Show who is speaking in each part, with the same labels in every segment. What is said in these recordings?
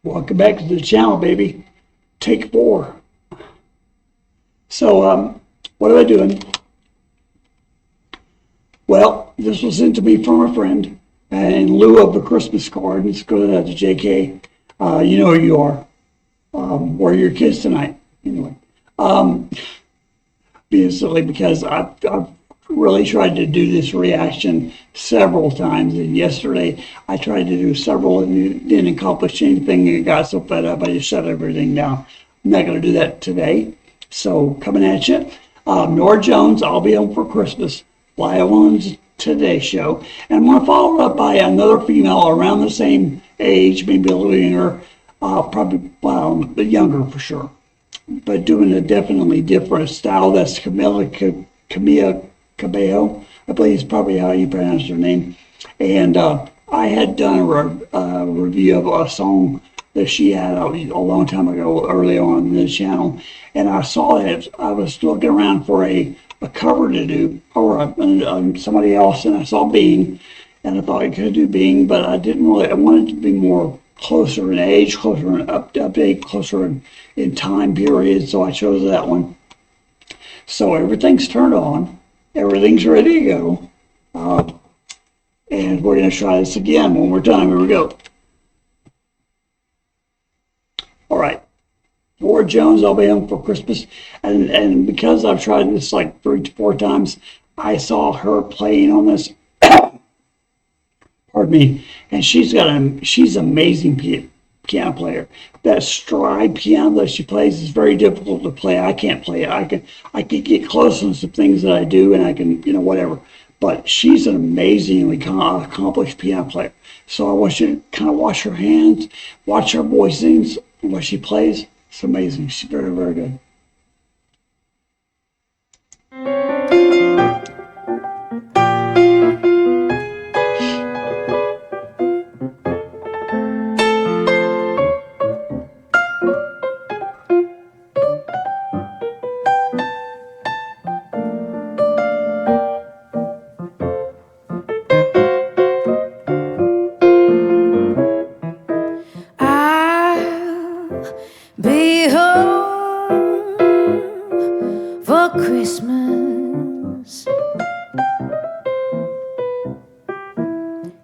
Speaker 1: Welcome back to the channel, baby. Take 4. So, what am I doing? Well, this was sent to me from a friend in lieu of a Christmas card. Let's go to that to JK. You know who you are. Where are your kids tonight? Anyway, being silly because I've really tried to do this reaction several times. And yesterday I tried to do several and didn't accomplish anything and got so fed up I just shut everything down. I'm not going to do that today. So coming at you, Norah Jones, I'll Be Home for Christmas, live on Today Show. And I'm going to follow up by another female around the same age, maybe a little younger, probably but younger for sure, but doing a definitely different style. That's Camila Cabello, I believe is probably how you pronounce her name. And I had done a review of a song that she had a long time ago, early on the channel, and I saw it. I was looking around for a cover to do, or somebody else, and I saw Being, and I thought I could do Being, but I didn't really. I wanted to be more closer in age, closer in update, closer in time period, so I chose that one. So everything's turned on, everything's ready to go, and we're going to try this again one more time. Here we go. All right, Norah Jones, I'll Be Home for Christmas, and because I've tried this like 3 to 4 times, I saw her playing on this. Pardon me, and she's amazing piano player. That stride piano that she plays is very difficult to play. I can't play it. I can get close on some things that I do, and I can, whatever. But she's an amazingly accomplished piano player. So I want you to kind of watch her hands, watch her voicings, what she plays. It's amazing. She's very, very good.
Speaker 2: Be home for Christmas.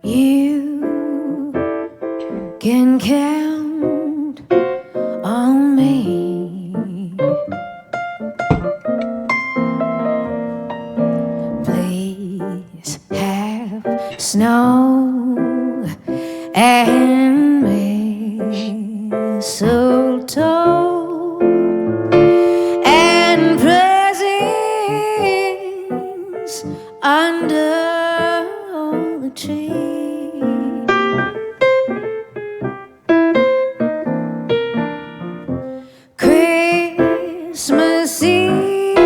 Speaker 2: You can count on me. Please have snow and mistletoe and presents under the tree. Christmas Eve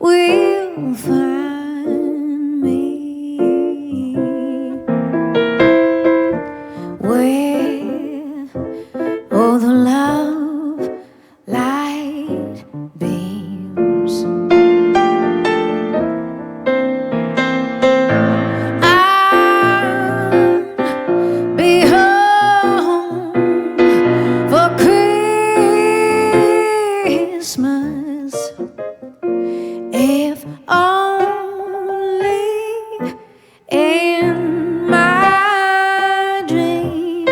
Speaker 2: will find me where all the love light beams. I'll be home for Christmas, if only in my dreams.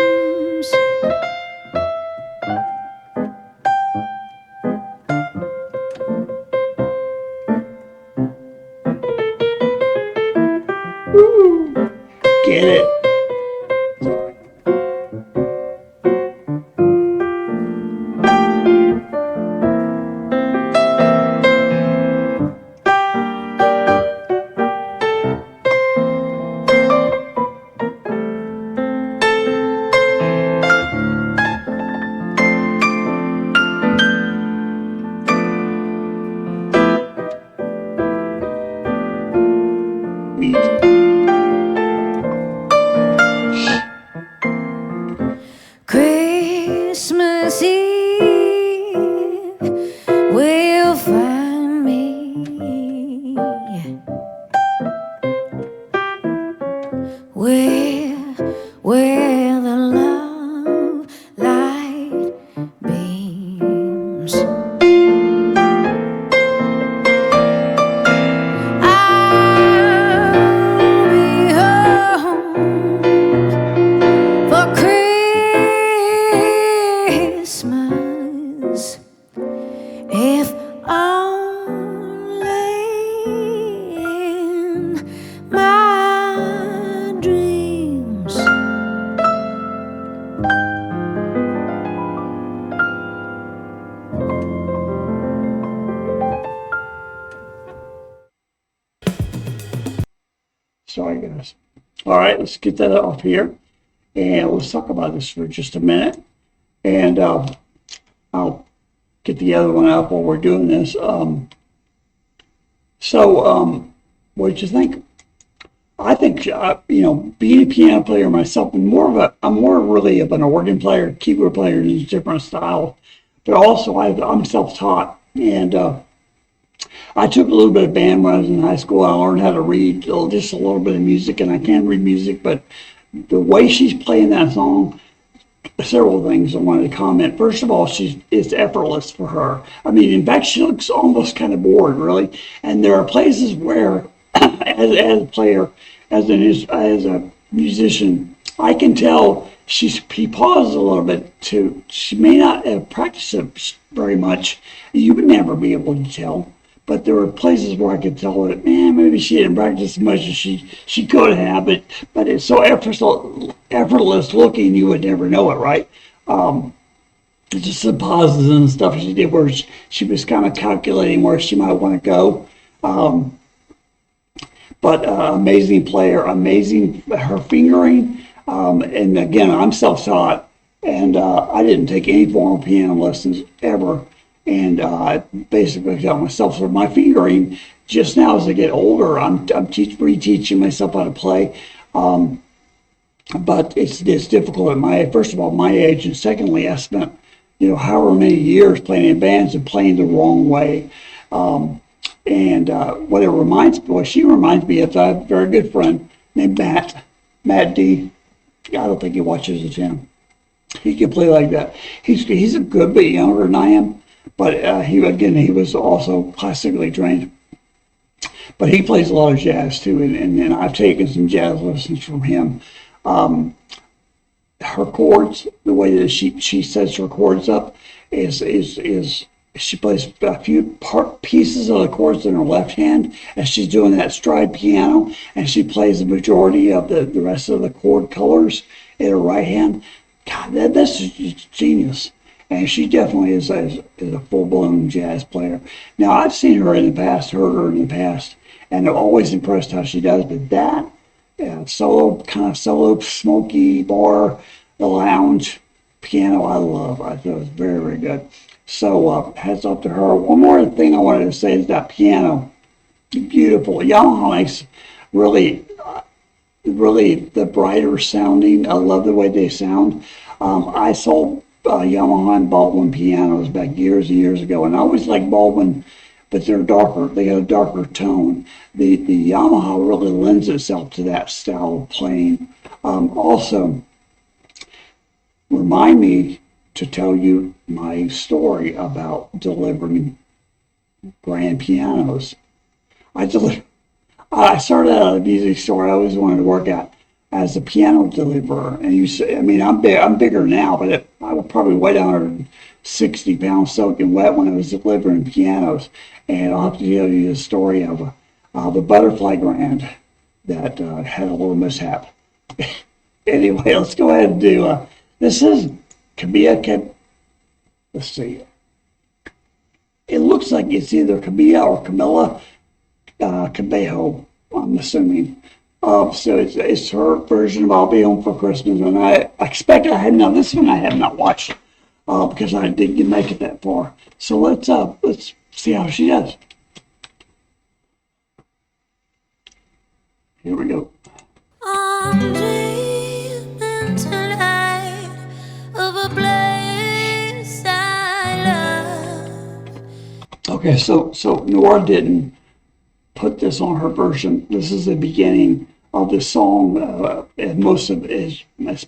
Speaker 1: All right, let's get that off here. And let's talk about this for just a minute. And I'll get the other one up while we're doing this. What did you think? I think, being a piano player myself, I'm more really of an organ player, keyboard player in a different style. But also, I'm self-taught. And I took a little bit of band when I was in high school. I learned how to read just a little bit of music, and I can read music, but the way she's playing that song, several things I wanted to comment. First of all, it's effortless for her. I mean, in fact, she looks almost kind of bored, really. And there are places where, as a player, as a musician, I can tell he pauses a little bit she may not have practiced it very much. You would never be able to tell. But there were places where I could tell that, man, maybe she didn't practice as much as she could have, but it's so effortless looking, you would never know it, right? Just the pauses and stuff she did where she was kind of calculating where she might want to go. But amazing player, amazing her fingering. And again, I'm self-taught, and I didn't take any formal piano lessons ever. And I basically tell myself, so my fingering, just now as I get older, I'm reteaching myself how to play. But it's difficult first of all, my age, and secondly, I spent, however many years playing in bands and playing the wrong way. She reminds me of a very good friend named Matt D. I don't think he watches the channel. He can play like that. He's a good bit younger than I am. But he was also classically trained. But he plays a lot of jazz too, and I've taken some jazz lessons from him. Her chords, the way that she sets her chords up, is she plays a few pieces of the chords in her left hand as she's doing that stride piano, and she plays the majority of the rest of the chord colors in her right hand. God, that's just genius. And she definitely is a full-blown jazz player. Now, I've seen her in the past, heard her in the past, and I'm always impressed how she does. But that solo, smoky bar, the lounge piano, I love. I thought it was very, very good. So hats off to her. One more thing I wanted to say is that piano, beautiful. Yamaha makes really the brighter sounding. I love the way they sound. I saw Yamaha and Baldwin pianos back years and years ago, and I always liked Baldwin, but they're darker. They got a darker tone. The Yamaha really lends itself to that style of playing. Also, remind me to tell you my story about delivering grand pianos. I started out at a music store I always wanted to work at as a piano deliverer, and I'm bigger now, but I was probably way down 160 pounds soaking wet when I was delivering pianos. And I'll have to tell you the story of the butterfly grand that had a little mishap. Anyway, let's go ahead and do this is Camila. Let's see. It looks like it's either Camila or Camila Cabello, I'm assuming. So it's her version of "I'll Be Home for Christmas," and I expect this one I have not watched because I didn't make it that far. So let's see how she does. Here we go.
Speaker 2: I'm dreaming tonight of a place I love.
Speaker 1: Okay, so Norah didn't put this on her version. This is the beginning of the song, and it's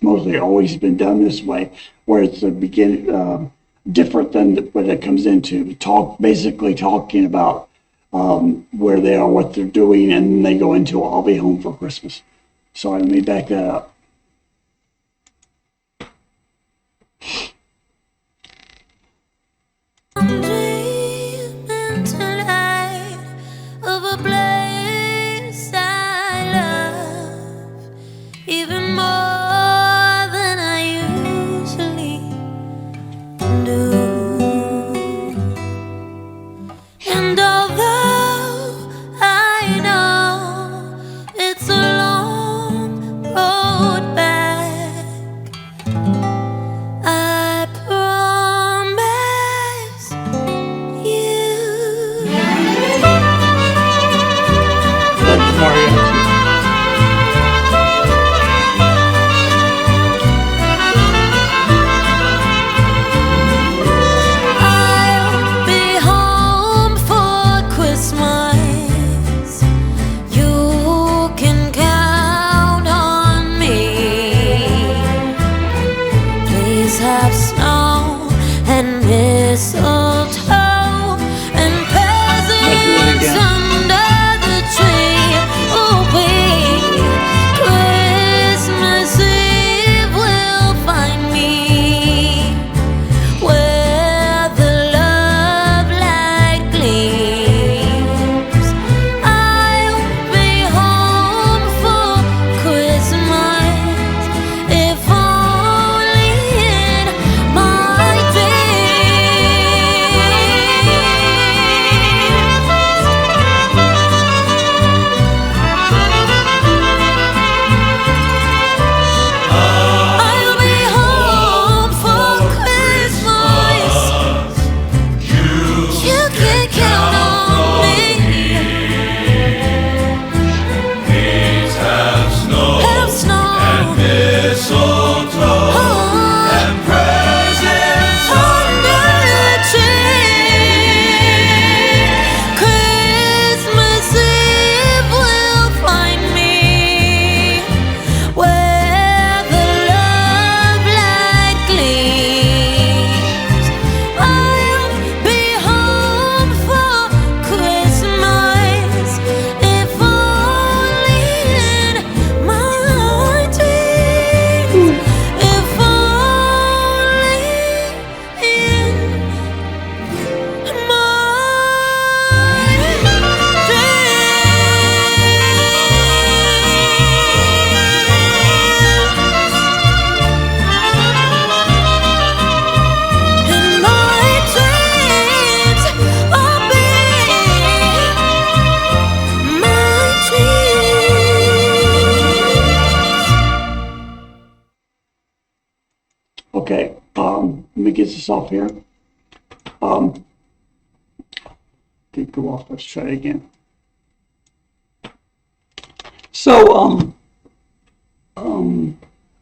Speaker 1: mostly always been done this way, where it's the beginning, different than what it comes into. Basically talking about where they are, what they're doing, and then they go into "I'll Be Home for Christmas." So let me back that up.
Speaker 2: I'm dreaming tonight of a place I love, even more than I usually do. And although I know it's a long trees have snow and mistletoe and presents under the tree. Oh, Christmas Eve will find me where the love light gleams. I'll be home for Christmas, if only in my I'll be home for Christmas. You can count on me.
Speaker 3: Trees have snow
Speaker 2: Have snow
Speaker 3: and mistletoe and presents
Speaker 2: under the tree. Christmas Eve will find me where the love light gleams. I'll be home for Christmas, if only in my dreams. If only in my dreams. I'll be my dreams.
Speaker 1: Okay, let me get this off here. Did go off, let's try it again. So,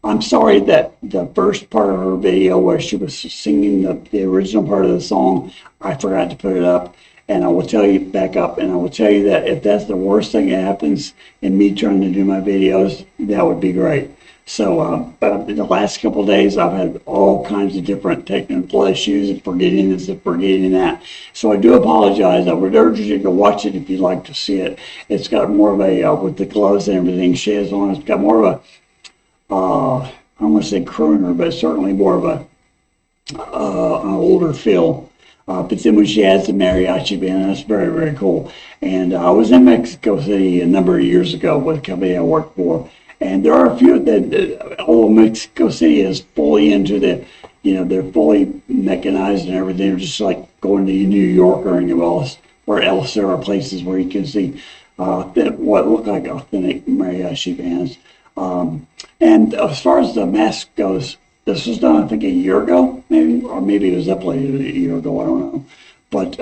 Speaker 1: I'm sorry that the first part of her video where she was singing the original part of the song, I forgot to put it up. And I will tell you, back up, and I will tell you that if that's the worst thing that happens in me trying to do my videos, that would be great. So, but in the last couple of days, I've had all kinds of different technical issues and forgetting this and forgetting that. So I do apologize. I would urge you to watch it if you'd like to see it. It's got more of a, with the gloves and everything she has on, it's got more of a, I don't want to say crooner, but certainly more of a, an older feel. But then when she has the mariachi band, that's very, very cool. And I was in Mexico City a number of years ago with a company I worked for. And there are a few that, although Mexico City is fully into the, they're fully mechanized and everything. They're just like going to New York or anywhere else, where else there are places where you can see what look like authentic mariachi bands. And as far as the mask goes, this was done, I think, a year ago, maybe, or maybe it was uploaded a year ago, I don't know. But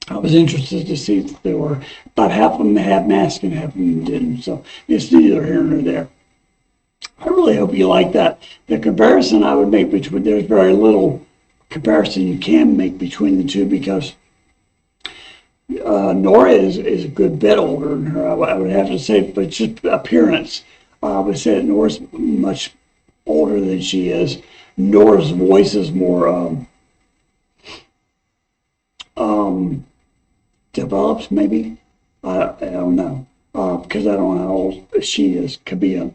Speaker 1: I was interested to see if there were, about half of them had masks and half of them didn't. So it's neither here nor there. I really hope you like that. The comparison I would make between, there's very little comparison you can make between the two, because Norah is a good bit older than her, I would have to say, but just appearance. I would say that Norah's much older than she is. Norah's voice is more developed, maybe. I don't know, because I don't know how old she is. Camila.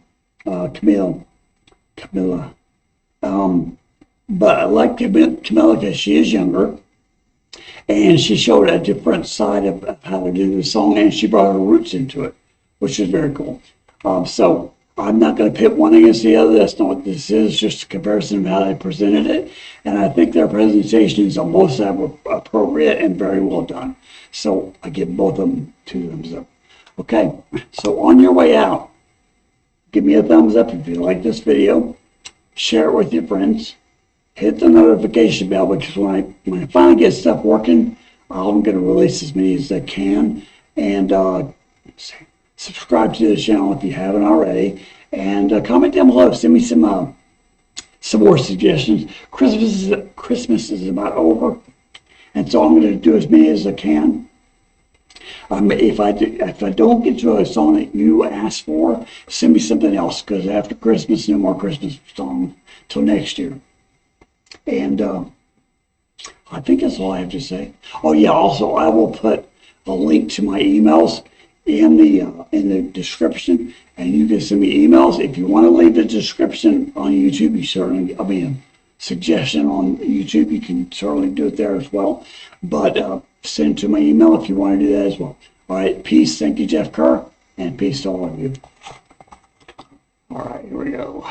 Speaker 1: But I like Camila because she is younger, and she showed a different side of how to do the song, and she brought her roots into it, which is very cool. So I'm not going to pit one against the other. That's not what this is, just a comparison of how they presented it. And I think their presentation is almost appropriate and very well done. So I give both of them 2 thumbs up. Okay, so on your way out, give me a thumbs up if you like this video. Share it with your friends. Hit the notification bell, because when I finally get stuff working, I'm going to release as many as I can. And subscribe to the channel if you haven't already, and comment down below. Send me some more suggestions. Christmas is about over, and so I'm going to do as many as I can. If I don't get to a song that you asked for, send me something else, because after Christmas, no more Christmas songs till next year. And I think that's all I have to say. Oh yeah, also I will put a link to my emails in the description, and you can send me emails. If you want to leave a description on YouTube, you certainly, a suggestion on YouTube, you can certainly do it there as well. But send to my email if you want to do that as well. All right, peace. Thank you, Jeff Kerr, and peace to all of you. All right, here we go.